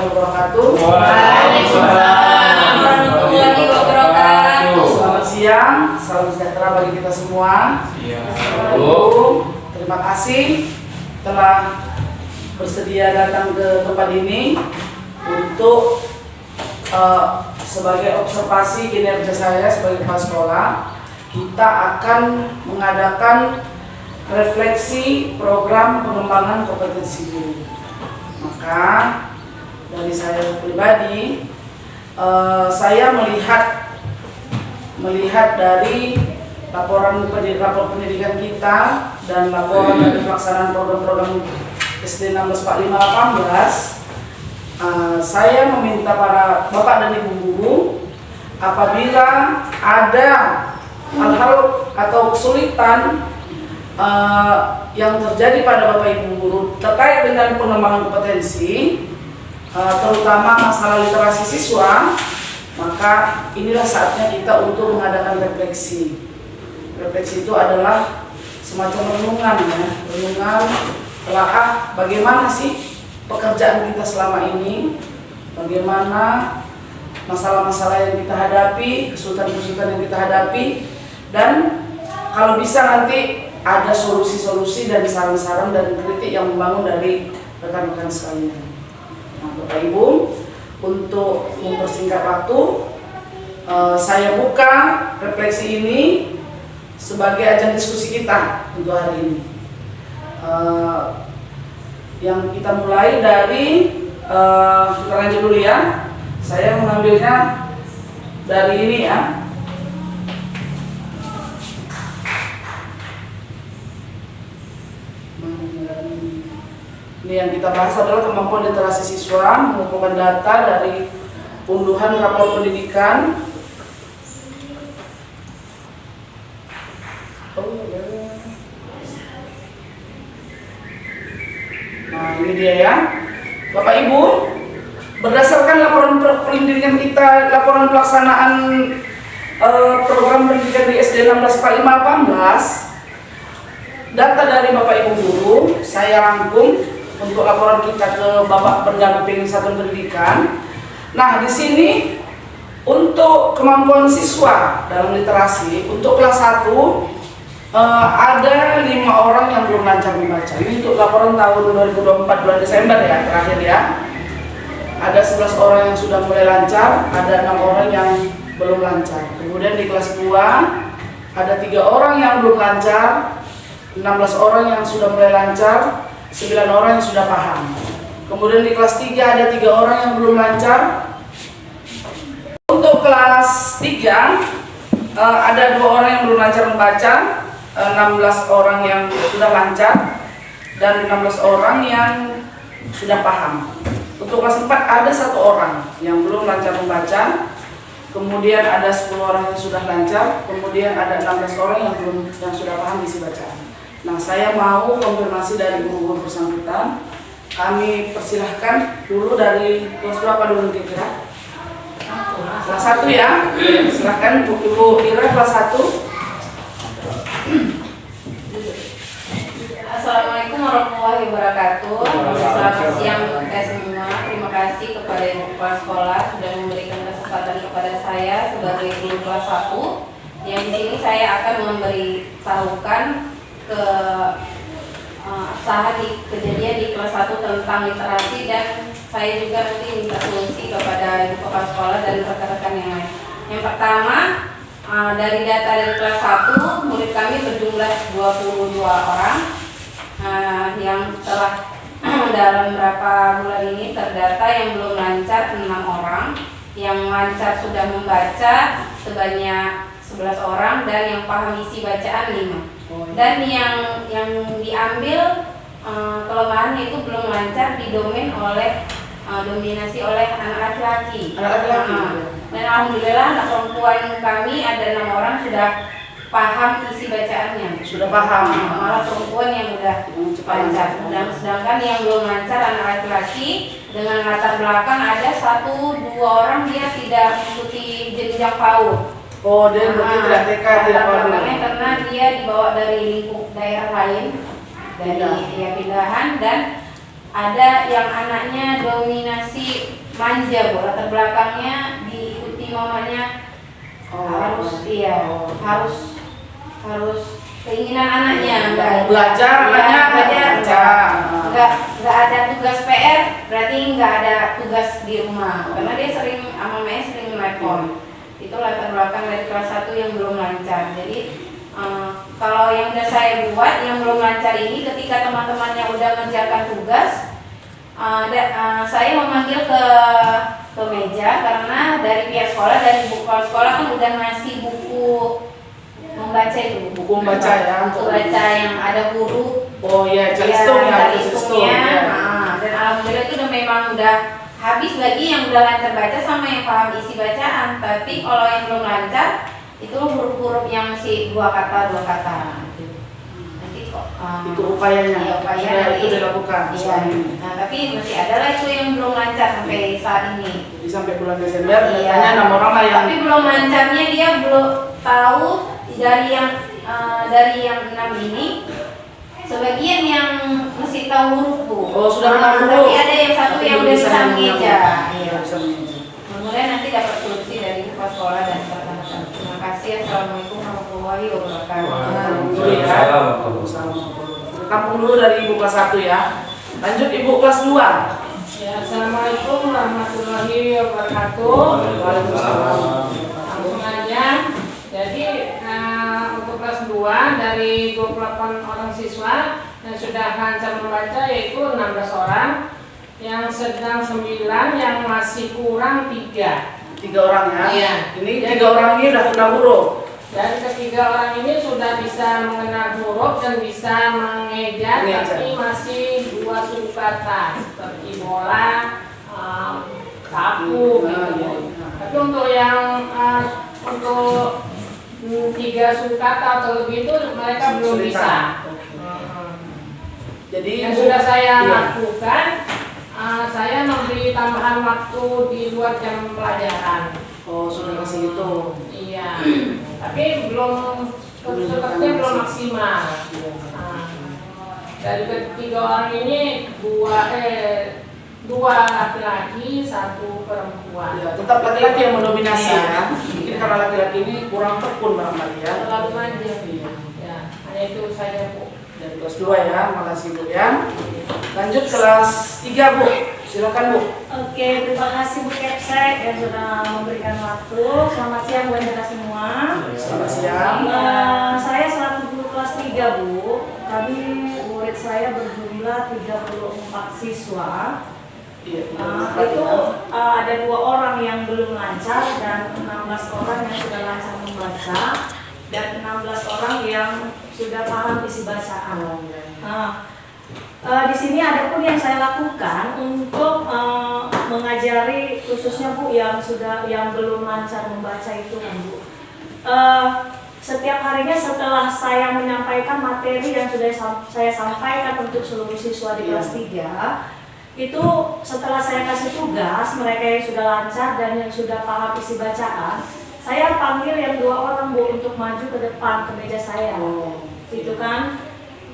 wabarakatuh. Waalaikumsalam warahmatullahi wabarakatuh. Selamat siang, salam sejahtera bagi kita semua. Terima kasih telah bersedia datang ke tempat ini untuk sebagai observasi kinerja saya sebagai kepala sekolah. Kita akan mengadakan refleksi program pengembangan kompetensi guru. Maka dari saya pribadi, saya melihat dari rapor pendidikan kita dan laporan dari pelaksanaan program-program SD 1645-18, saya meminta para bapak dan ibu guru, apabila ada hal-hal atau kesulitan yang terjadi pada bapak ibu guru terkait dengan pengembangan kompetensi, terutama masalah literasi siswa, maka inilah saatnya kita untuk mengadakan refleksi. Refleksi itu adalah semacam renungan, renungan telaah bagaimana sih pekerjaan kita selama ini, bagaimana masalah-masalah yang kita hadapi, kesulitan-kesulitan yang kita hadapi, dan kalau bisa nanti ada solusi-solusi dan saran-saran dan kritik yang membangun dari rekan-rekan sekalian. Nah, Bapak Ibu, untuk mempersingkat waktu, saya buka refleksi ini sebagai ajang diskusi kita untuk hari ini. Yang kita mulai dari kita lanjut dulu ya. Saya mengambilnya dari ini ya. Ini yang kita bahas adalah kemampuan literasi siswa, mengumpulkan data dari unduhan rapor pendidikan. Nah, ini dia ya, Bapak Ibu. Berdasarkan laporan pendidikan kita, laporan pelaksanaan program pendidikan di SD 1645-18, data dari Bapak Ibu guru saya rangkum untuk laporan kita ke Bapak Pendamping Satuan Pendidikan. Nah, di sini untuk kemampuan siswa dalam literasi untuk kelas 1 ada 5 orang yang belum lancar membaca. Ini untuk laporan tahun 2024 bulan Desember ya, terakhir ya. Ada 11 orang yang sudah mulai lancar, ada 6 orang yang belum lancar. Kemudian di kelas 2 ada 3 orang yang belum lancar, 16 orang yang sudah mulai lancar, 9 orang yang sudah paham. Kemudian di kelas 3 ada 3 orang yang belum lancar. Untuk kelas 3 ada 2 orang yang belum lancar membaca, 16 orang yang sudah lancar, dan 16 orang yang sudah paham. Untuk kelas 4 ada 1 orang yang belum lancar membaca, kemudian ada 10 orang yang sudah lancar, kemudian ada 16 orang yang sudah paham isi bacaan. Nah, saya mau konfirmasi dari guru-guru bersangkutan. Kami persilahkan dulu dari kelas berapa dulu kira-kira? Kelas 1 ya. Silahkan Ibu Ira kelas 1. Assalamualaikum warahmatullahi wabarakatuh. Selamat siang kita semua. Terima kasih kepada Ibu Kepala Sekolah sudah memberikan kesempatan kepada saya sebagai guru kelas 1. Yang di sini saya akan memberitahukan ke usaha di kejadian di kelas 1 tentang literasi, dan saya juga nanti minta solusi kepada Ibu Kepala Sekolah dan rekan-rekan yang lain. Yang pertama, dari data dari kelas 1, murid kami berjumlah 22 orang yang telah dalam beberapa bulan ini terdata yang belum lancar 6 orang, yang lancar sudah membaca sebanyak 11 orang, dan yang paham isi bacaan 5. Dan yang diambil kelemahannya itu belum lancar dominasi oleh anak laki-laki. Dan alhamdulillah anak perempuan kami ada 6 orang sudah paham isi bacaannya. Sudah paham. Malah perempuan yang udah lancar. Sedangkan yang belum lancar anak laki-laki dengan latar belakang ada 1-2 orang dia tidak mengikuti jenjang PAUD. Oh, dia berarti tidak TK, tidak PAUD. Karena dia dibawa dari lingkup daerah lain, dari pindahan, dan ada yang anaknya dominasi manja, Bu. Latar belakangnya diikuti mamanya. Harus harus keinginan anaknya belajar, anaknya nggak ada tugas PR, berarti nggak ada tugas di rumah karena dia sering sama mamanya sering nelpon. Itu latar belakang dari kelas 1 yang belum lancar. Jadi kalau yang udah saya buat yang belum lancar ini, ketika teman-temannya udah mengerjakan tugas, saya memanggil ke meja karena dari pihak sekolah, dari buku sekolah kan udah ngasih buku membaca itu, buku membaca ya, buku baca yang ada huruf. Oh ya, Calistung ya. Dan alhamdulillah itu memang udah habis, lagi yang udah lancar baca sama yang paham isi bacaan. Tapi kalau yang belum lancar itu huruf-huruf yang masih dua kata. Nanti kok itu upayanya. Iya, upaya itu dilakukan. Iya. Nah, tapi masih ada lah itu yang belum lancar sampai saat ini. Jadi sampai bulan Desember, Iya. katanya 6 orang lah yang. Tapi belum lancarnya dia belum tahu dari yang 6 ini. Sebagian yang masih tahu huruf, Bu. Oh, sudah kenal huruf. Tapi ada yang satu yang udah bisa mengeja. Iya, bisa mengeja. Kemudian nanti dapat solusi dari kepala sekolah dan rekan-rekan. Terima kasih. Assalamualaikum warahmatullahi wabarakatuh. Tampung dulu dari Ibu kelas 1 ya. Lanjut Ibu kelas 2. Ya, Assalamualaikum warahmatullahi wabarakatuh. Waalaikumsalam. Langsung aja. Jadi untuk kelas 2 dari 28 orang siswa yang sudah lancar membaca yaitu 16 orang, yang sedang 9, yang masih kurang 3. 3 orang ya. Iya. Ini 3 orang ini udah kenal huruf. Dan ketiga orang ini sudah bisa mengenal huruf dan bisa mengeja, tapi masih 2 suku kata seperti bola, sapu gitu. Tapi untuk yang untuk 3 suku kata atau lebih itu mereka belum bisa. Jadi yang sudah saya lakukan, saya memberi tambahan waktu di luar jam pelajaran. Oh, sudah kasih itu. Iya. Tapi sepertinya belum maksimal. Dari ketiga orang ini dua laki-laki, 1 perempuan. Ya, tetap laki-laki yang mendominasi ya. Mungkin karena laki-laki ini kurang tekun barangkali ya. Terlalu manja. Iya. Ya, hanya itu saja, Bu. Dari kelas 2 ya, makasih Bu ya. Lanjut kelas 3 Bu, silakan Bu. Oke, terima kasih Bu Kepsek yang sudah memberikan waktu. Selamat siang buat kita semua. Selamat siang. Saya selaku guru kelas 3 Bu. Kami murid saya berjumlah 34 siswa. Iya. Itu ada 2 orang yang belum lancar dan 16 orang yang sudah lancar membaca dan 16 orang yang sudah paham isi bacaan. Di sini ada pun yang saya lakukan untuk mengajari khususnya Bu yang belum lancar membaca itu Bu. Setiap harinya setelah saya menyampaikan materi yang sudah saya sampaikan untuk seluruh siswa di kelas 3, itu setelah saya kasih tugas mereka yang sudah lancar dan yang sudah paham isi bacaan, saya panggil yang 2 orang Bu untuk maju ke depan ke meja saya. Itu kan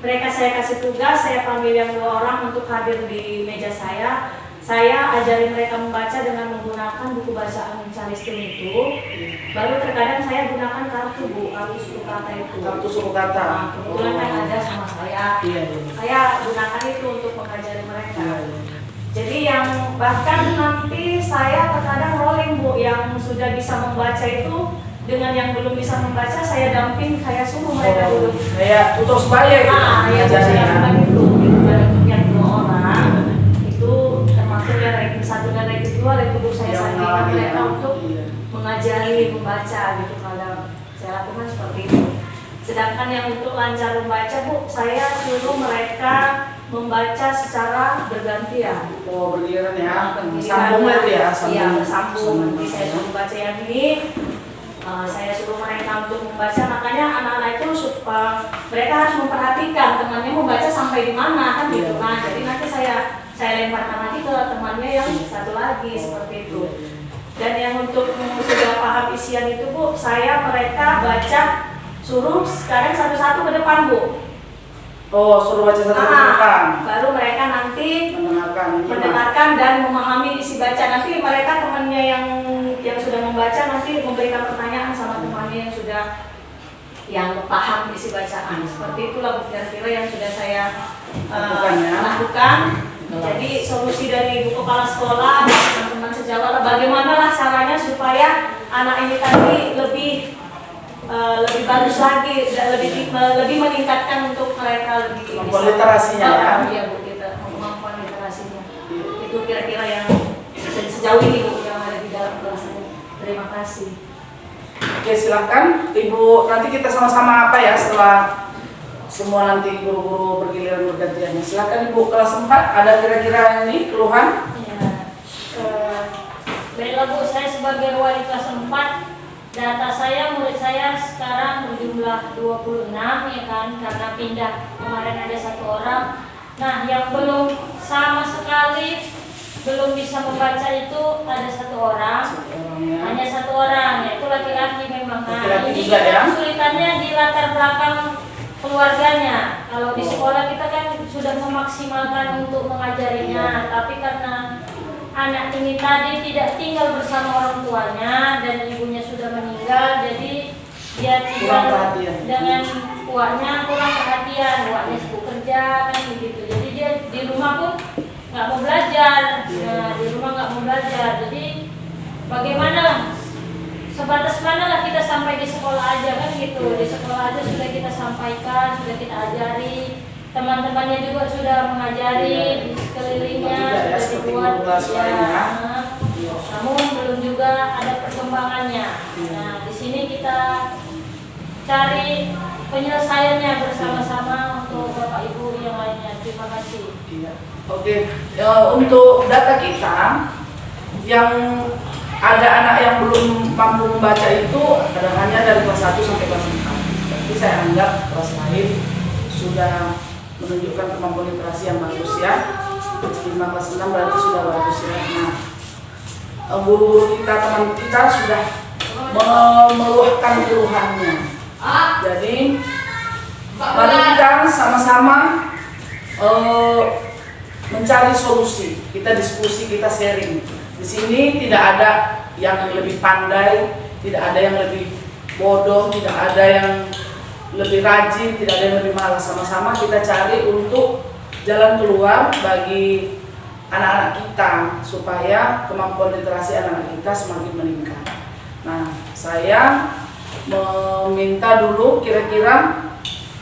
mereka saya kasih tugas, saya panggil yang 2 orang untuk hadir di meja saya. Saya ajari mereka membaca dengan menggunakan buku bacaan Calistung itu. Baru terkadang saya gunakan kartu Bu, kartu suku kata itu. Kartu suku kata. Nah, kebetulan kan ada sama saya. Saya gunakan itu untuk mengajari mereka. Jadi yang bahkan nanti saya terkadang rolling Bu, yang sudah bisa membaca itu dengan yang belum bisa membaca saya damping, saya suruh mereka dulu. Kayak tutor sebaya gitu. Ya saya lakukan itu untuk yang 2 orang itu termasuk yang ranking 1 dan ranking 2 itu Bu, saya sandingkan mereka untuk mengajari membaca gitu. Kalau saya lakukan seperti itu. Sedangkan yang untuk lancar membaca Bu, saya suruh mereka membaca secara bergantian. Oh, bergiliran ya. Sambung itu ya. Iya, bersambung. Nanti saya suruh baca yang ini, saya suruh mereka untuk membaca. Makanya anak-anak itu mereka harus memperhatikan temannya membaca sampai di mana kan gitu. Nah, jadi nanti saya lemparkan lagi ke temannya yang satu lagi seperti itu. Dan yang untuk sudah paham isian itu Bu, mereka baca suruh sekarang satu-satu ke depan Bu. Oh, suruh baca satu bukan. Baru mereka nanti Mendengarkan. mendengarkan dan memahami isi baca. Nanti mereka temannya yang sudah membaca nanti memberikan pertanyaan sama temannya yang paham isi bacaan. Seperti itulah kira-kira yang sudah saya lakukan. Jadi solusi dari Ibu Kepala Sekolah, teman-teman sejawat, bagaimana lah caranya supaya anak ini tadi lebih bagus lagi, lebih meningkatkan untuk mereka lebih kemampuan literasinya ya. Iya Bu, kita kemampuan literasinya. Itu kira-kira yang sejauh ini Bu yang ada di dalam kelas ini. Terima kasih. Oke, silahkan Ibu, nanti kita sama-sama apa ya setelah semua nanti guru-guru bergiliran bergantian. Silahkan Ibu kelas 4, ada kira-kira ini keluhan? Ya, baiklah Bu, saya sebagai wali kelas 4, data saya, murid saya sekarang berjumlah 26 ya kan, karena pindah kemarin ada 1 orang. Nah, yang belum sama sekali belum bisa membaca itu ada 1 orang. Hanya 1 orang, yaitu laki-laki memang. Nah, ini juga ya? kesulitannya di latar belakang keluarganya. Kalau di sekolah kita kan sudah memaksimalkan untuk mengajarinya, tapi karena anak ini tadi tidak tinggal bersama orang tuanya dan ibunya sudah meninggal, jadi dia tinggal dengan uaknya kurang perhatian, uaknya sibuk kerja kan begitu. Jadi dia di rumah pun nggak mau belajar, di rumah nggak mau belajar. Jadi bagaimana sebatas mana lah kita sampai di sekolah aja kan gitu. Di sekolah aja sudah kita sampaikan, sudah kita ajari, teman-temannya juga sudah mengajari di sekelilingnya, sudah dibuat ya. Namun belum juga ada perkembangannya. Nah, di sini kita cari penyelesaiannya bersama-sama untuk Bapak Ibu yang lainnya. Terima kasih. Oke, untuk data kita yang ada anak yang belum mampu membaca itu ada hanya dari kelas 1 sampai kelas 4. Tapi saya anggap kelas lain sudah menunjukkan kemampuan literasi yang bagus ya. Kelas 5, kelas 6 berarti sudah bagus ya. Nah, guru kita, teman kita sudah meluahkan keluhannya. Jadi mari kita sama-sama mencari solusi. Kita diskusi, kita sharing. Di sini tidak ada yang lebih pandai, tidak ada yang lebih bodoh, tidak ada yang lebih rajin, tidak ada yang lebih malas. Sama-sama kita cari untuk jalan keluar bagi anak-anak kita supaya kemampuan literasi anak-anak kita semakin meningkat. Nah, saya meminta dulu kira-kira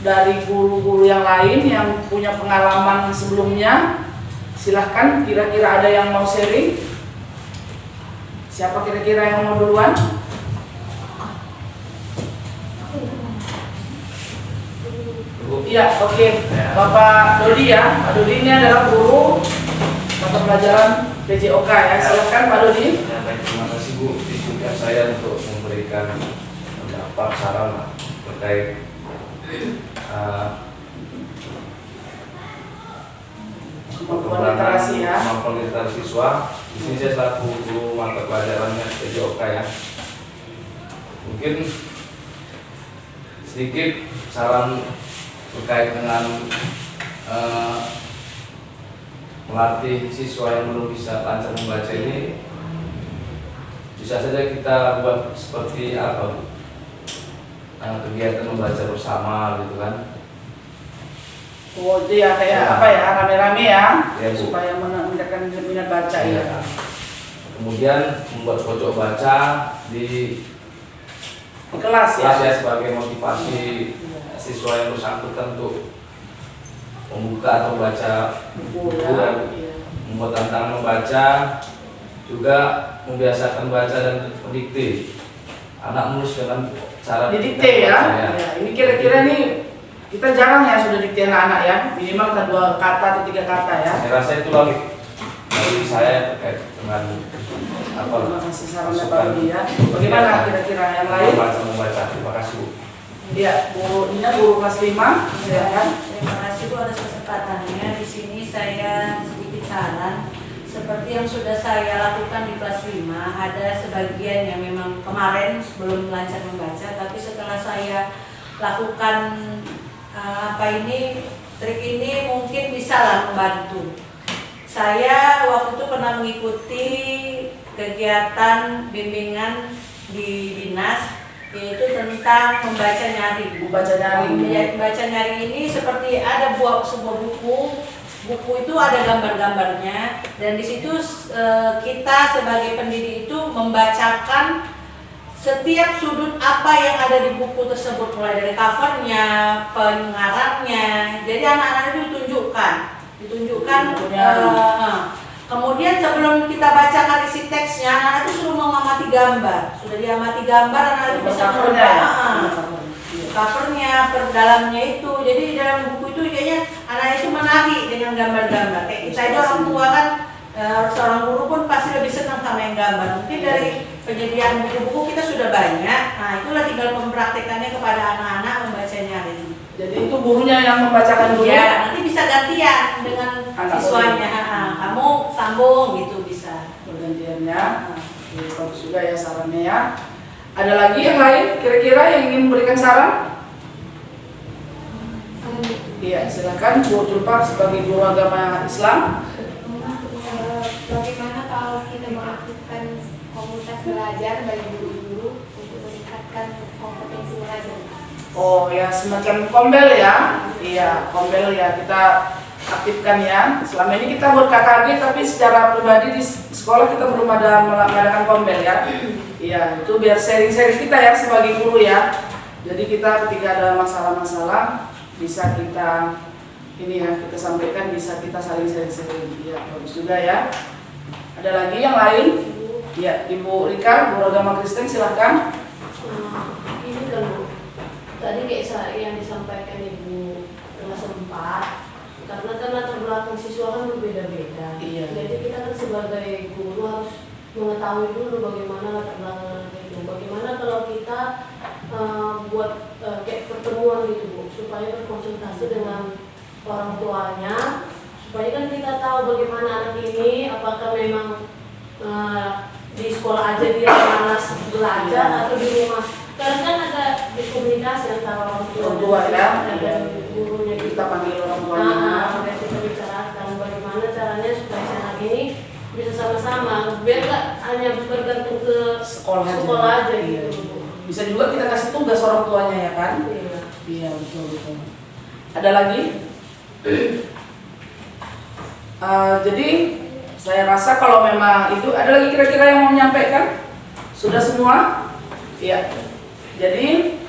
dari guru-guru yang lain yang punya pengalaman sebelumnya, silahkan kira-kira ada yang mau sharing. Siapa kira-kira yang mau duluan? Iya, oke. Bapak Dodi ya. Pak Dodi ini adalah guru mata pelajaran PJOK ya. Silakan Pak Dodi. Ya, baik, terima kasih Bu. Izinkan saya untuk memberikan pendapat saran terkait Kemampuan literasi ya. kemampuan literasi siswa. Di sini saya selaku guru mata pelajarannya PJOK ya. Mungkin sedikit saran terkait dengan melatih siswa yang belum bisa lancar membaca ini. Bisa saja kita buat seperti apa, kegiatan membaca bersama gitu kan. Oh, itu ya kayak apa ya, rame-rame ya, Ya, Bu. supaya meningkatkan minat baca ya. Kemudian membuat pojok baca di Kelas ya. kelas ya sebagai motivasi siswa yang bersangkutan untuk membuka atau baca Buku buku ya. dan Iya. membuat tantangan membaca, juga membiasakan baca dan mendikte. Anak menulis dengan cara Didikte ya. Ya. Ini kira-kira nih kita jarang ya sudah dikte anak-anak ya, minimal kita 2 kata atau 3 kata ya. Saya rasa itu lagi dari saya terkait dengan apa Terima kasih sarannya Pak masukan. Rudi ya. Bagaimana kira-kira yang lain? Membaca. Terima kasih Bu. Iya, Bu Nina, guru kelas 5, silakan. Terima kasih Bu atas kesempatannya. Di sini saya sedikit saran seperti yang sudah saya lakukan di kelas 5. Ada sebagian yang memang kemarin belum lancar membaca, tapi setelah saya lakukan trik ini mungkin bisa lah membantu. Saya waktu itu pernah mengikuti kegiatan bimbingan di dinas, yaitu tentang membaca nyari. Membaca nyari ini seperti ada sebuah buku itu ada gambar-gambarnya, dan di situ kita sebagai pendidik itu membacakan setiap sudut apa yang ada di buku tersebut, mulai dari covernya, pengarangnya. Jadi anak-anak itu ditunjukkan. Kemudian sebelum kita bacakan isi teksnya, anak-anak itu suruh mengamati gambar. Sudah diamati gambar, anak-anak itu bisa covernya, per dalamnya itu. Jadi di dalam buku itu kayaknya anak itu menarik dengan gambar-gambar. Kayak kita itu orang tua kan, seorang guru pun pasti lebih senang sama yang gambar. Mungkin dari penyediaan buku-buku kita sudah banyak. Nah, itulah tinggal mempraktekannya kepada anak-anak membacanya. Jadi itu gurunya yang membacakan dulu. Ya, nanti bisa gantian dengan siswanya. Kamu sambung gitu bisa. Pergantiannya. Bagus juga ya sarannya ya. Ada lagi yang lain kira-kira yang ingin memberikan saran? Iya, silakan Bu Julpa sebagai guru agama Islam. Bagaimana kalau kita melakukan komunitas belajar bagi guru-guru untuk meningkatkan kompetensi belajar? Oh ya, semacam kombel ya. Iya, kombel ya, kita aktifkan ya. Selama ini kita buat KKG, tapi secara pribadi di sekolah kita belum ada mengadakan kombel ya. Iya, itu biar sharing-sharing kita ya sebagai guru ya. Jadi kita ketika ada masalah-masalah bisa kita ini ya, kita sampaikan, bisa kita saling sharing-sharing. Iya, bagus juga ya. Ada lagi yang lain? Ya, Ibu Rika, guru agama Kristen, silahkan. Ini kan Bu, tadi kayak yang disampaikan Ibu kelas 4, karena kan latar belakang siswa kan berbeda-beda. Iya. Jadi kita kan sebagai guru harus mengetahui dulu bagaimana latar belakang anak itu. Bagaimana kalau kita buat kayak pertemuan gitu Bu, supaya berkonsultasi dengan orang tuanya, supaya kan kita tahu bagaimana anak ini, apakah memang di sekolah aja dia malas belajar atau di rumah. Karena kan ada komunikasi antara orang tua ya, dan gurunya kita panggil orang tuanya. Nah, kita bicarakan bagaimana caranya supaya anak ini bisa sama-sama, biar nggak hanya bergantung ke sekolah aja gitu. Bisa juga kita kasih tugas orang tuanya ya kan? Iya, betul. Ada lagi? Jadi saya rasa kalau memang itu, ada lagi kira-kira yang mau menyampaikan? Sudah semua? Iya. Jadi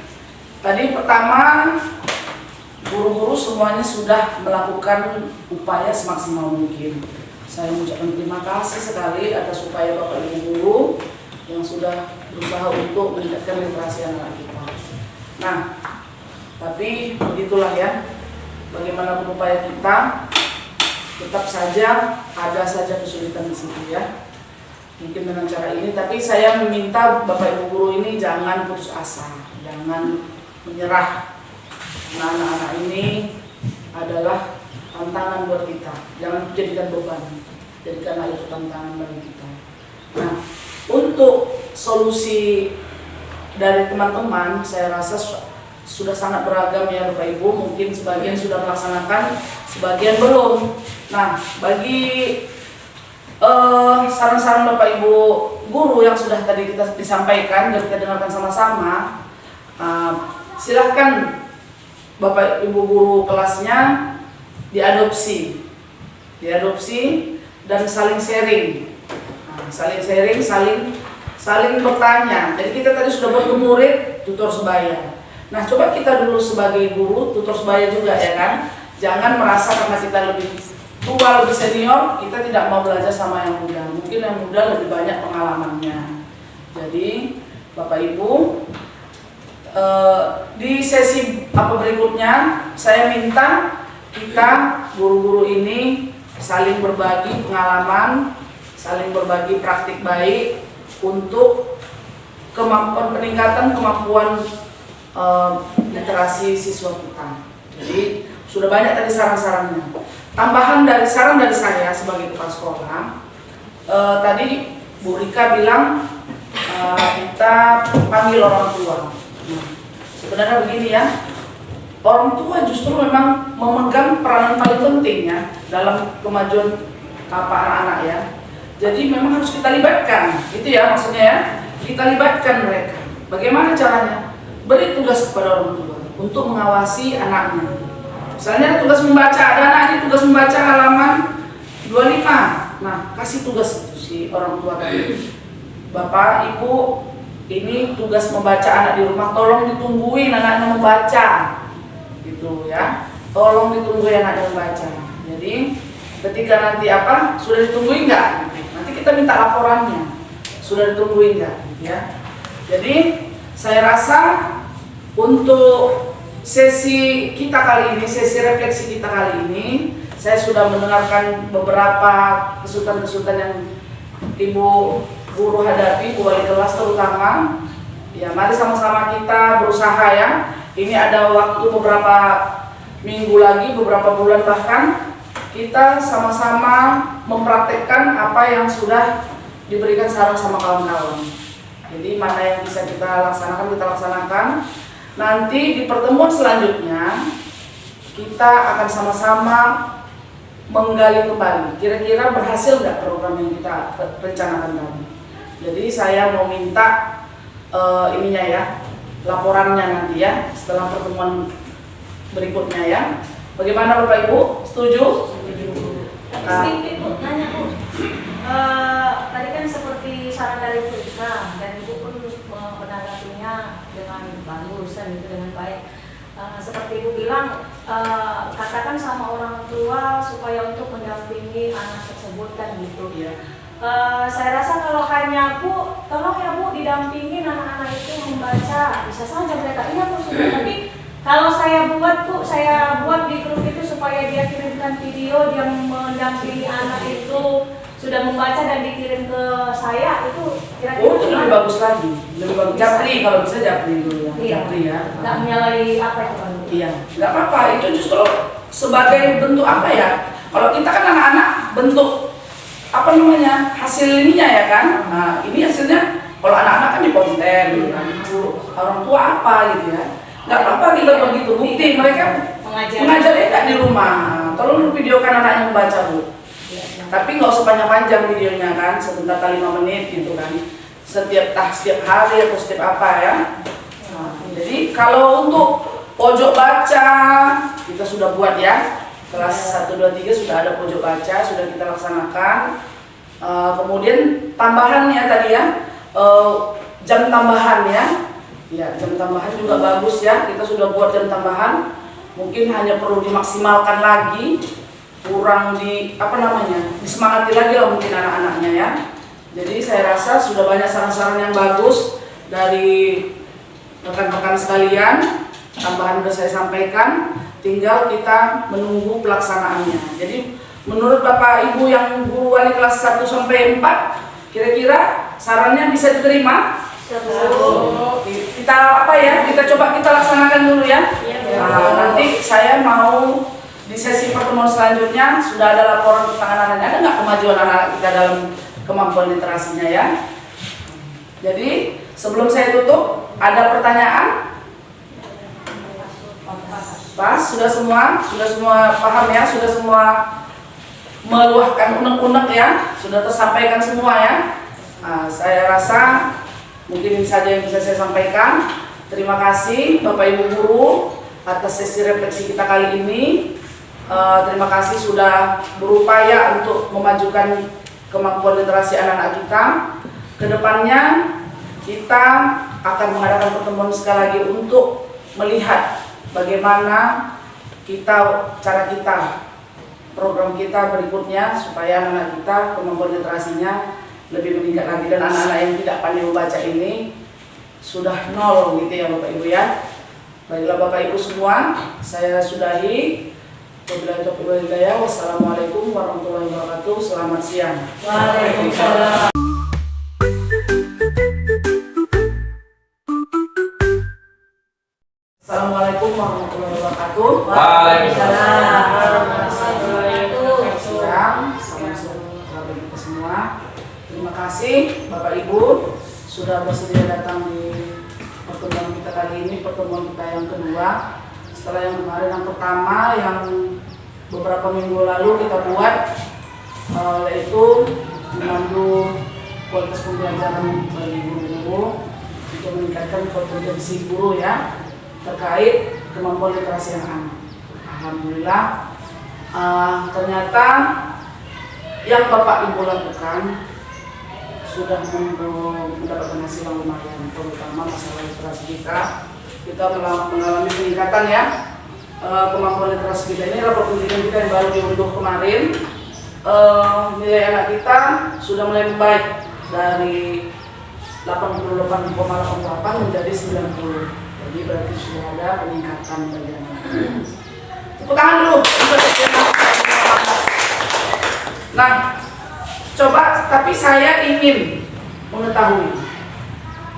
tadi pertama guru-guru semuanya sudah melakukan upaya semaksimal mungkin. Saya mengucapkan terima kasih sekali atas upaya Bapak Ibu guru yang sudah berusaha untuk meningkatkan literasi anak kita. Nah, tapi begitulah ya, bagaimanapun upaya kita, tetap saja ada saja kesulitan di situ ya. Mungkin dengan cara ini, tapi saya meminta Bapak Ibu guru ini jangan putus asa, jangan menyerah. Nah, anak-anak ini adalah tantangan buat kita, jangan jadikan beban, jadikanlah itu tantangan bagi kita. Nah, untuk solusi dari teman-teman, saya rasa sudah sangat beragam ya Bapak Ibu, mungkin sebagian sudah melaksanakan, sebagian belum. Nah, bagi saran-saran Bapak Ibu guru yang sudah tadi kita disampaikan dan kita dengarkan sama-sama, silahkan Bapak Ibu guru kelasnya diadopsi dan saling sharing, saling bertanya. Jadi kita tadi sudah buat murid tutor sebaya. Nah, coba kita dulu sebagai guru tutor sebaya juga ya kan. Jangan merasa karena kita lebih tua, lebih senior, kita tidak mau belajar sama yang muda. Mungkin yang muda lebih banyak pengalamannya. Jadi Bapak Ibu, di sesi berikutnya saya minta kita guru-guru ini saling berbagi pengalaman, saling berbagi praktik baik untuk peningkatan kemampuan literasi siswa kita. Jadi sudah banyak tadi saran-sarannya. Tambahan dari saran dari saya sebagai kepala sekolah, tadi Bu Rika bilang kita panggil orang tua. Nah, sebenarnya begini ya, orang tua justru memang memegang peranan paling penting ya dalam kemajuan anak-anak ya. Jadi memang harus kita libatkan, gitu ya maksudnya ya. Kita libatkan mereka. Bagaimana caranya? Beri tugas kepada orang tua untuk mengawasi anaknya. Misalnya tugas membaca, ada anak ini tugas membaca halaman 25. Nah, kasih tugas itu si orang tua tadi. Bapak, Ibu, ini tugas membaca anak di rumah, tolong ditungguin anaknya membaca. Gitu ya. Tolong ditungguin anaknya membaca. Jadi, ketika nanti sudah ditungguin enggak? Nanti kita minta laporannya. Sudah ditungguin enggak? Ya. Jadi, saya rasa untuk sesi kita kali ini, sesi refleksi kita kali ini, saya sudah mendengarkan beberapa kesulitan-kesulitan yang Ibu guru hadapi, Bu Wali kelas terutama. Ya, mari sama-sama kita berusaha ya. Ini ada waktu beberapa minggu lagi, beberapa bulan bahkan, kita sama-sama mempraktekkan apa yang sudah diberikan saran sama kawan-kawan. Jadi mana yang bisa kita laksanakan. Nanti di pertemuan selanjutnya kita akan sama-sama menggali kembali. Kira-kira berhasil nggak program yang kita rencanakan tadi? Jadi saya mau minta ininya ya, laporannya nanti ya setelah pertemuan berikutnya ya. Bagaimana Bapak Ibu? Setuju? Sedikit Bu, nanya Bu. Tadi kan seperti saran dari Bu Ika dan Ibu pun menanggapinya dengan bagus dan itu dengan baik. Seperti Ibu bilang, katakan sama orang tua supaya untuk mendampingi anak tersebut kan gitu. Iya. Saya rasa kalau hanya Bu, tolong ya Bu didampingin anak-anak itu membaca, bisa saja mereka iya Bu sudah. Tapi kalau saya buat di grup itu supaya dia kirimkan video dia mendampingi anak itu sudah membaca dan dikirim ke saya, itu kira-kira itu lebih bagus lagi, lebih bagus. Japri kalau bisa Japri dulu ya. Iya. Japri ya. Nggak menyalahi apa itu kan? Iya, nggak apa-apa. Itu justru sebagai bentuk apa ya? Kalau kita kan anak-anak bentuk hasil ininya ya kan? Nah ini hasilnya kalau anak-anak kan di konten gitu kan. Orang tua apa gitu ya? Nggak apa-apa kita begitu. Bukti mereka mengajarnya nggak di rumah. Tolong videokan anaknya membaca Bu. Tapi nggak usah panjang-panjang videonya kan, sebentar kali 5 menit gitu kan. Setiap hari atau setiap apa ya. Nah, jadi kalau untuk pojok baca kita sudah buat ya. Kelas 1, 2, 3 sudah ada pojok baca, sudah kita laksanakan. Kemudian tambahannya tadi ya, jam tambahan ya. Ya, jam tambahan juga bagus ya. Kita sudah buat jam tambahan. Mungkin hanya perlu dimaksimalkan lagi, kurang disemangati lagi lah mungkin anak-anaknya ya. Jadi saya rasa sudah banyak saran-saran yang bagus dari rekan-rekan sekalian. Tambahan sudah saya sampaikan, tinggal kita menunggu pelaksanaannya. Jadi menurut Bapak Ibu yang guru wali kelas 1 sampai 4, kira-kira sarannya bisa diterima? Kita kita coba kita laksanakan dulu ya. Nah, nanti saya mau di sesi pertemuan selanjutnya sudah ada laporan tentang anak-anak. Ada nggak kemajuan anak-anak kita dalam kemampuan literasinya ya? Jadi sebelum saya tutup, ada pertanyaan? Pas, sudah semua paham ya, sudah semua meluahkan unek-unek ya, sudah tersampaikan semua ya. Nah, saya rasa mungkin ini saja yang bisa saya sampaikan. Terima kasih Bapak Ibu guru atas sesi refleksi kita kali ini. Terima kasih sudah berupaya untuk memajukan kemampuan literasi anak-anak kita. Kedepannya kita akan mengadakan pertemuan sekali lagi untuk melihat bagaimana cara kita, program kita berikutnya supaya anak-anak kita kemampuan literasinya lebih meningkat lagi dan anak-anak yang tidak pandai membaca ini sudah nol gitu ya Bapak Ibu ya. Baiklah Bapak Ibu semua, saya sudahi. Wassalamualaikum warahmatullahi wabarakatuh. Selamat siang. Waalaikumsalam. Assalamualaikum warahmatullahi wabarakatuh. Waalaikumsalam. Siang, selamat kita semua. Terima kasih Bapak Ibu sudah bersedia datang di pertemuan kita kali ini, pertemuan kita yang kedua. setelah yang kemarin yang pertama yang beberapa minggu lalu kita buat, yaitu memandu kualitas pembelajaran bagi guru-guru untuk meningkatkan kompetensi guru ya terkait kemampuan literasi yang anak. Alhamdulillah, ternyata yang Bapak Ibu lakukan sudah mendapatkan hasil yang lumayan, terutama masalah literasi kita mengalami peningkatan ya. Kemampuan literasi kita ini, rapor pendidikan kita yang baru diunduh kemarin, nilai anak kita sudah mulai membaik dari 88,88 menjadi 90. Jadi berarti sudah ada peningkatan bagi anak. Tepuk tangan dulu. Nah, coba, tapi saya ingin mengetahui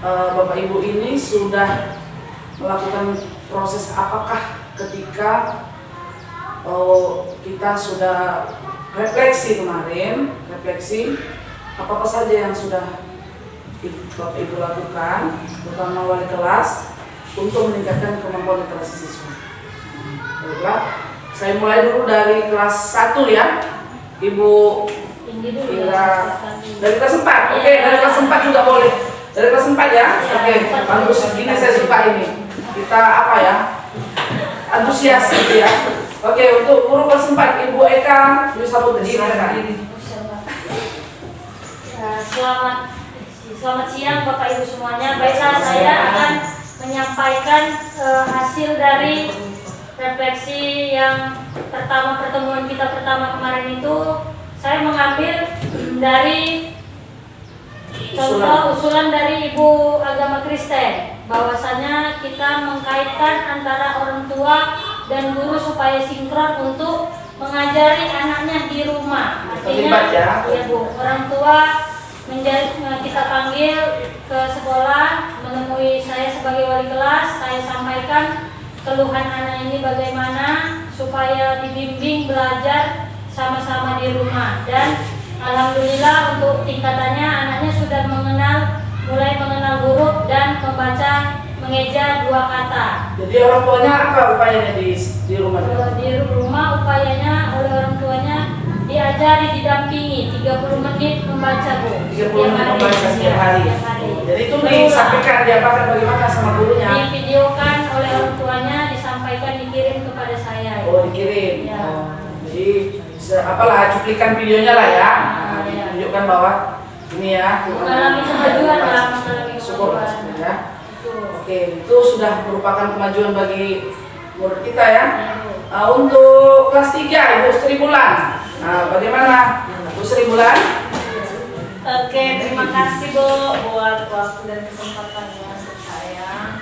Bapak Ibu ini sudah melakukan proses apakah ketika kita sudah refleksi kemarin, apa saja yang sudah Bapak Ibu lakukan, terutama wali kelas, untuk meningkatkan kemampuan literasi siswa. Baiklah, saya mulai dulu dari kelas 1 ya, Ibu Ira. Dari kelas 4, oke, dari kelas 4 juga boleh. Dari kelas 4 ya, oke, bagus. Ini saya suka ini. Kita apa ya? Antusias gitu ya. Oke, untuk guru kelas 4, Ibu Eka bisa berdiri. Selamat siang Bapak Ibu semuanya. Baiklah, saya akan menyampaikan hasil dari refleksi yang pertemuan kita pertama kemarin itu. Saya mengambil dari contoh usulan dari Ibu Agama Kristen, bahwasanya kita mengkaitkan antara orang tua dan guru supaya sinkron untuk mengajari anaknya di rumah. Artinya, ya Bu, orang tua kita panggil ke sekolah, menemui saya sebagai wali kelas, saya sampaikan keluhan anak ini bagaimana supaya dibimbing belajar sama-sama di rumah. Dan alhamdulillah untuk tingkatannya anaknya sudah mulai mengenal huruf dan membaca mengeja 2 kata. Jadi orang tuanya apa upayanya di rumah? Di rumah upayanya oleh orang tuanya diajari, didampingi 30 menit membaca Bu. 30 menit membaca setiap hari. Jadi itu disampaikan, diapakan bagaimana sama gurunya? Divideokan oleh orang tuanya, disampaikan, dikirim kepada saya. Oh, dikirim. Ya. Jadi apalah cuplikan videonya lah ya. Tunjukkan bahwa ini ya. Mengalami kemajuan lah, syukur ya. Oke, itu sudah merupakan kemajuan bagi murid kita ya. Untuk kelas 3, Ibu Sri Bulan. Nah, bagaimana Bu Sri Bulan? Oke, terima kasih Bu buat waktu dan kesempatannya untuk saya.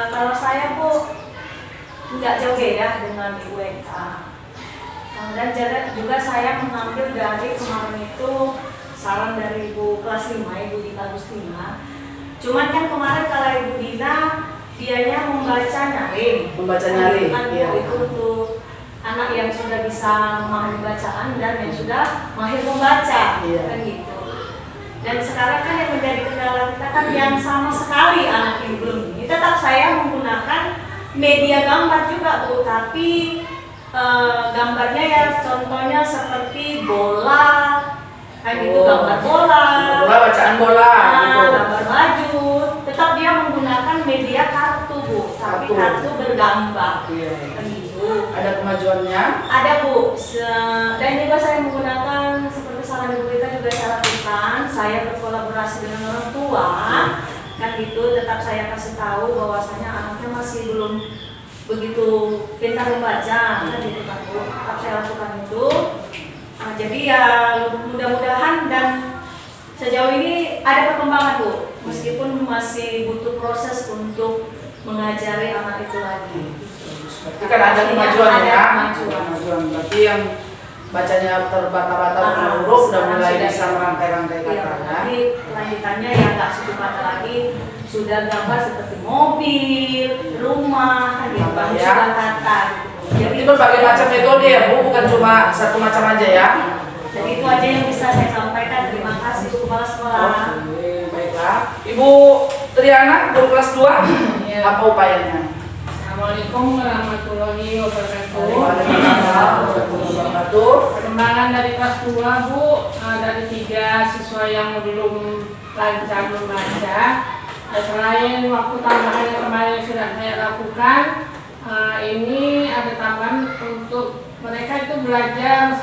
Kalau saya Bu nggak jauh beda dengan Ibu Eka. Dan juga saya mengambil dari kemarin itu saran dari Ibu kelas 5, Ibu Dita Agustina. Cuman kan kemarin kalau Ibu Dina dianya membaca nyaring. Iya. Itu untuk anak yang sudah bisa memahami bacaan dan yang sudah mahir membaca, kan gitu. Dan sekarang kan yang menjadi kendala kita kan yang sama sekali anak ini belum. Ini tetap saya menggunakan media gambar juga Bu, tapi gambarnya ya contohnya seperti bola, kayak gitu, gambar bola, bacaan bola, gambar baju. Tetap dia menggunakan media kartu Bu, tapi kartu bergambar. Kan gitu. Ada kemajuannya? Ada Bu, dan juga saya menggunakan seperti saran Ibu kita juga saya lakukan. Saya berkolaborasi dengan orang tua, kan gitu. Tetap saya kasih tahu bahwasanya anaknya masih belum begitu pintar membaca, kan gitu kan Bu. Tetap saya lakukan itu. Nah, jadi ya mudah-mudahan dan sejauh ini ada perkembangan Bu, meskipun masih butuh proses untuk mengajari anak itu lagi. Berarti kan ada kemajuan ya? Kemajuan. Berarti yang bacanya terbata-bata dengan huruf sudah mulai bisa merangkai-rangkai kata ya? Jadi lanjutannya ya nggak satu kata lagi, sudah gambar seperti mobil, rumah, kan gitu, ya? sudah kata. Jadi berbagai macam metode ya Bu, bukan cuma satu macam aja ya? Jadi itu aja yang bisa saya sampaikan. Terima kasih Bu Kepala Sekolah. Oke, baiklah. Ibu Triana, guru kelas 2, apa upayanya? Assalamualaikum warahmatullahi wabarakatuh. Waalaikumsalam warahmatullahi wabarakatuh. Perkembangan dari kelas 2 Bu, dari 3 siswa yang belum lancar membaca. Selain waktu tambahan yang kemarin sudah saya lakukan, ini ada tambahan untuk mereka itu belajar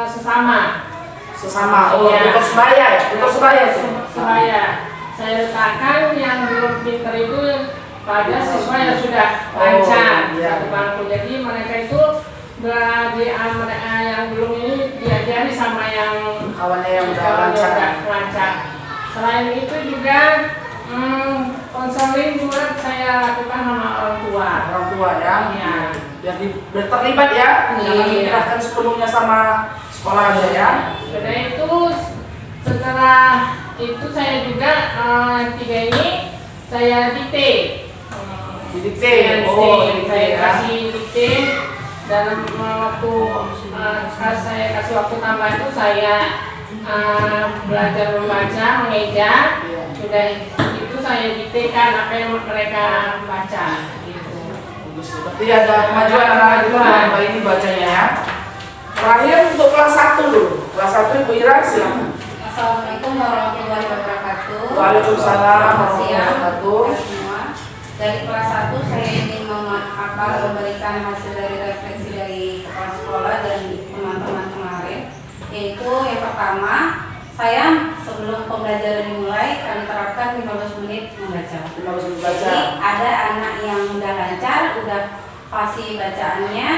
sesama. Tutor sebaya ya? Tutor sebaya itu? Sebaya. Saya letakkan yang belum pintar itu pada siswa yang sudah lancar satu bangku. Jadi mereka itu yang belum ini diajari sama yang kawannya yang udah lancar. Selain itu juga konseling juga saya lakukan sama orang tua. Orang tua ya? Iya. Biar terlibat ya? Jangan dikerahkan sepenuhnya sama sekolah aja ya? Sudah itu, setelah itu saya juga 3 ini saya dikte. Didikte? Saya kasih dikte dalam waktu saya kasih waktu tambah itu saya belajar membaca, mengeja. Sudah itu saya diktekan apa yang mereka baca. Gitu. Berarti ada kemajuan anak-anak juga lomba ini bacanya ya. Terakhir untuk kelas 1 dulu. Kelas 1 Ibu Ira silakan. Assalamualaikum warahmatullahi wabarakatuh. Waalaikumsalam warahmatullahi Siang, wabarakatuh. semua. Dari kelas 1 saya ingin memberikan hasil dari refleksi dari kepala sekolah dan teman-teman kemarin. Yaitu yang pertama, saya sebelum pembelajaran dimulai kami terapkan 15 menit membaca. 15 menit baca. Jadi ada anak yang udah lancar, udah fasih bacaannya,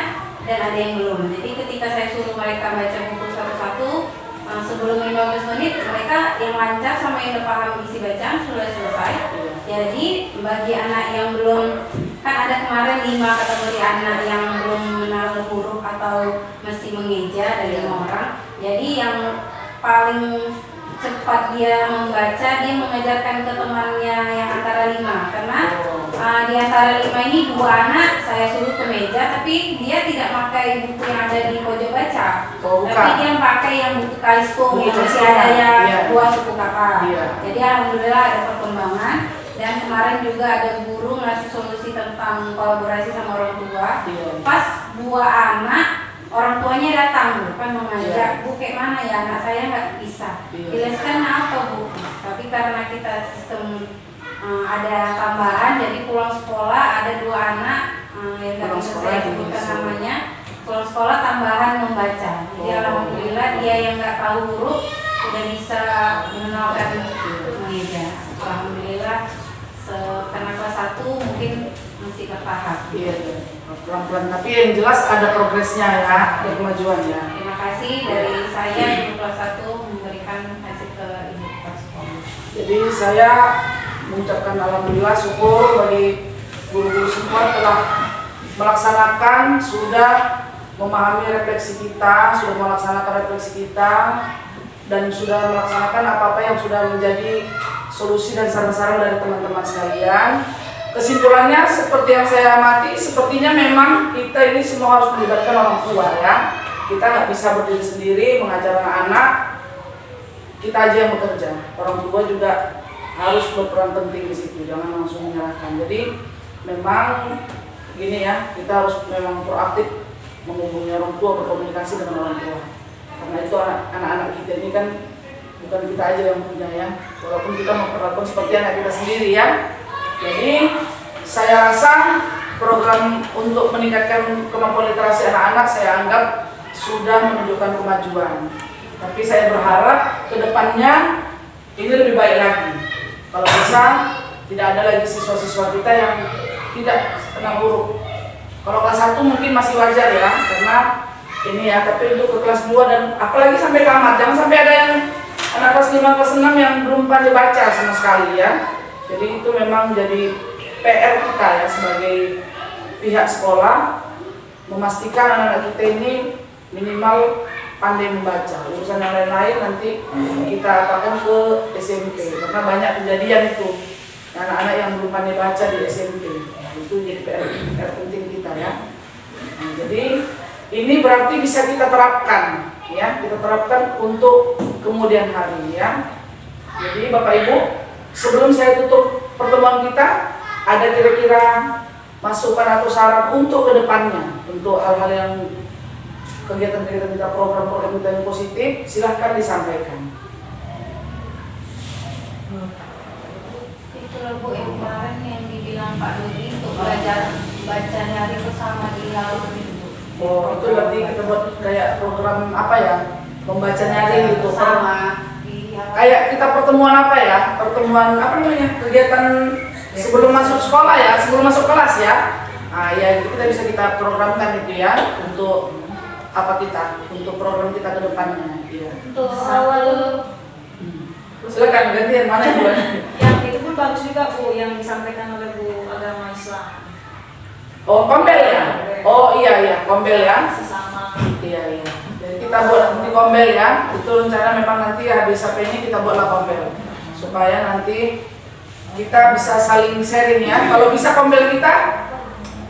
dan ada yang belum. Jadi ketika saya suruh mereka baca buku satu-satu, sebelum 15 menit mereka yang lancar sama yang udah paham isi bacaan sudah selesai. Jadi bagi anak yang belum, kan ada kemarin 5 kategori anak yang belum mengenal huruf atau masih mengeja dari 5 orang. Jadi yang paling cepat dia membaca, dia mengajarkan ke temannya yang antara 5. Karena di antara 5 ini 2 anak saya suruh ke meja, tapi dia tidak pakai buku yang ada di pojok baca. Tapi dia pakai yang buku kaliskung yang masih ada ya 2 suku kata. Jadi alhamdulillah ada perkembangan. Dan kemarin juga ada guru ngasih solusi tentang kolaborasi sama orang tua. Pas 2 anak, orang tuanya datang bukan mengajak, Bu kayak mana ya anak saya nggak bisa. Jelaskan apa Bu? Tapi karena kita sistem ada tambahan, jadi pulang sekolah ada 2 anak yang nggak bisa saya sebutkan namanya. Pulang sekolah tambahan membaca. Jadi alhamdulillah dia yang nggak tahu huruf sudah bisa mengenalkan mengeja. Alhamdulillah karena kelas 1 mungkin masih bertahap. Pelan-pelan, tapi yang jelas ada progresnya ya, ada kemajuan ya. Terima kasih dari saya Ibu kelas 1 memberikan hasil ke Ibu kelas sekolah. Jadi saya mengucapkan alhamdulillah syukur bagi guru-guru semua telah melaksanakan, sudah memahami refleksi kita, sudah melaksanakan refleksi kita, dan sudah melaksanakan apa-apa yang sudah menjadi solusi dan saran-saran dari teman-teman sekalian. Kesimpulannya seperti yang saya amati, sepertinya memang kita ini semua harus melibatkan orang tua ya. Kita nggak bisa berdiri sendiri mengajar anak-anak, kita aja yang bekerja. Orang tua juga harus berperan penting di situ, jangan langsung menyalahkan. Jadi memang gini ya, kita harus memang proaktif menghubungi orang tua, berkomunikasi dengan orang tua. Karena itu anak-anak kita ini kan bukan kita aja yang punya ya, walaupun kita memperlakukan seperti anak kita sendiri ya. Jadi saya rasa program untuk meningkatkan kemampuan literasi anak-anak saya anggap sudah menunjukkan kemajuan. Tapi saya berharap ke depannya ini lebih baik lagi. Kalau bisa tidak ada lagi siswa-siswa kita yang tidak kenal huruf. Kalau kelas 1 mungkin masih wajar ya, karena ini ya, tapi untuk ke kelas 2 dan apalagi sampai tamat, jangan sampai ada yang anak kelas 5, kelas 6 yang belum pandai baca sama sekali ya. Jadi itu memang jadi PR kita ya sebagai pihak sekolah, memastikan anak-anak kita ini minimal pandai membaca. Urusan yang lain-lain nanti kita akan ke SMP, karena banyak kejadian itu anak-anak yang belum pandai baca di SMP. Itu jadi PR penting kita ya. Nah, jadi ini berarti bisa kita terapkan ya, kita terapkan untuk kemudian hari ya. Jadi Bapak Ibu, sebelum saya tutup pertemuan kita, ada kira-kira masukan atau saran untuk kedepannya, untuk hal-hal yang kegiatan-kegiatan kita, program-program kita yang positif, silahkan disampaikan. Itu loh Bu, yang kemarin yang dibilang Pak Dodi untuk belajar baca nyari bersama di halaman itu. Oh, itu berarti kita buat kayak program apa ya, membaca nyari gitu, Sama di kayak kita pertemuan apa ya, pertemuan apa namanya, kegiatan sebelum masuk sekolah ya, sebelum masuk kelas ya. Nah ya itu kita bisa kita programkan itu ya, untuk apa kita, untuk program kita ke depannya ya. Untuk awal Silakan gantian mana yang buat. Yang itu pun bagus juga Bu, yang disampaikan oleh Bu Agama Islam. Oh, kombel ya? Oh iya, kombel ya. Sesama. Iya. Jadi kita buat nanti kombel ya. Itu rencana memang nanti habis sampai ini kita buatlah kombel. Supaya nanti kita bisa saling sharing ya. Kalau bisa kombel kita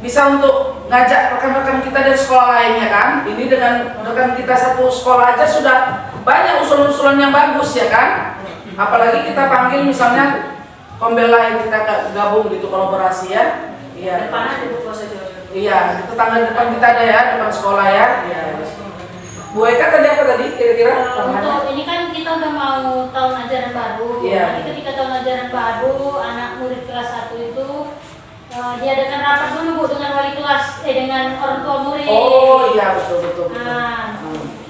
bisa untuk ngajak rekan-rekan kita dari sekolah lainnya kan. Ini dengan rekan kita satu sekolah aja sudah banyak usulan-usulan yang bagus ya kan. Apalagi kita panggil misalnya kombel lain, kita gabung gitu, kolaborasi ya. Iya. Depan ada Bu Kosejo. Iya, tetangga depan kita ada ya, depan sekolah ya. Iya. Bu Eka tadi apa tadi kira-kira? untuk ini kan kita udah mau tahun ajaran baru. Iya. Nanti ketika tahun ajaran baru, anak murid kelas 1 itu diadakan rapat dulu Bu dengan wali kelas, dengan orang tua murid. Oh iya, betul. Nah,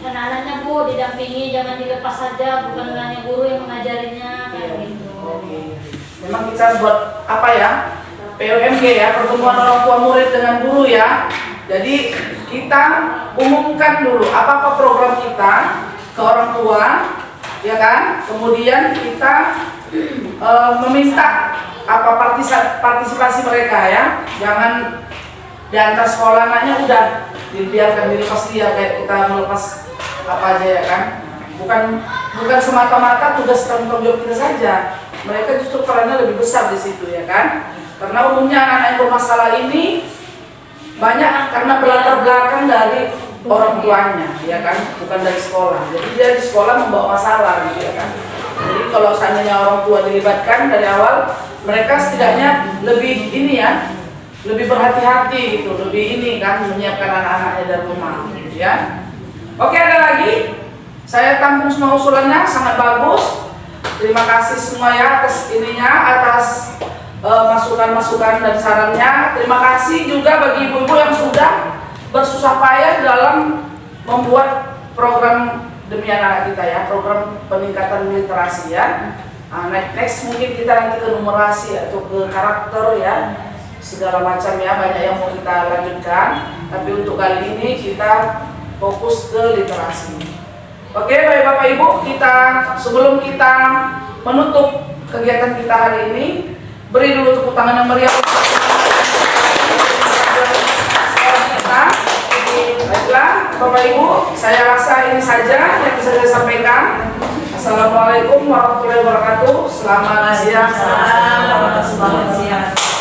anak-anaknya Bu didampingi, jangan dilepas saja, bukan hanya guru yang mengajarinya kayak gitu. Oke. Memang kita buat apa ya? POMG ya, pertemuan orang tua murid dengan guru ya. Jadi kita umumkan dulu apa program kita ke orang tua, ya kan? Kemudian kita meminta apa partisipasi mereka ya. Jangan di antar sekolah anaknya udah dibiarkan dilepas dia kayak kita melepas apa aja ya kan. Bukan semata-mata tugas tanggung jawab kita saja. Mereka justru perannya lebih besar di situ ya kan. Karena umumnya anak-anak yang bermasalah ini banyak karena berlatar belakang dari orang tuanya, ya kan, bukan dari sekolah. Jadi dia di sekolah membawa masalah, gitu ya kan. Jadi kalau seandainya orang tua dilibatkan dari awal, mereka setidaknya lebih ini ya, lebih berhati-hati gitu, lebih ini kan menyiapkan anak-anaknya dari rumah, gitu ya. Oke, ada lagi? Saya tampung semua usulannya, sangat bagus. Terima kasih semua ya atas ininya, atas masukan-masukan dan sarannya. Terima kasih juga bagi ibu-ibu yang sudah bersusah payah dalam membuat program demi anak kita ya, program peningkatan literasi ya. Next mungkin kita nanti ke numerasi atau ke karakter ya, segala macam ya, banyak yang mau kita lanjutkan. Tapi untuk kali ini kita fokus ke literasi. Oke, baik Bapak Ibu, sebelum kita menutup kegiatan kita hari ini, beri dulu tepuk tangan yang meriah untuk kita. Baiklah, Bapak Ibu, saya rasa ini saja yang bisa saya sampaikan. Assalamualaikum warahmatullahi wabarakatuh. Selamat siang. Selamat siang.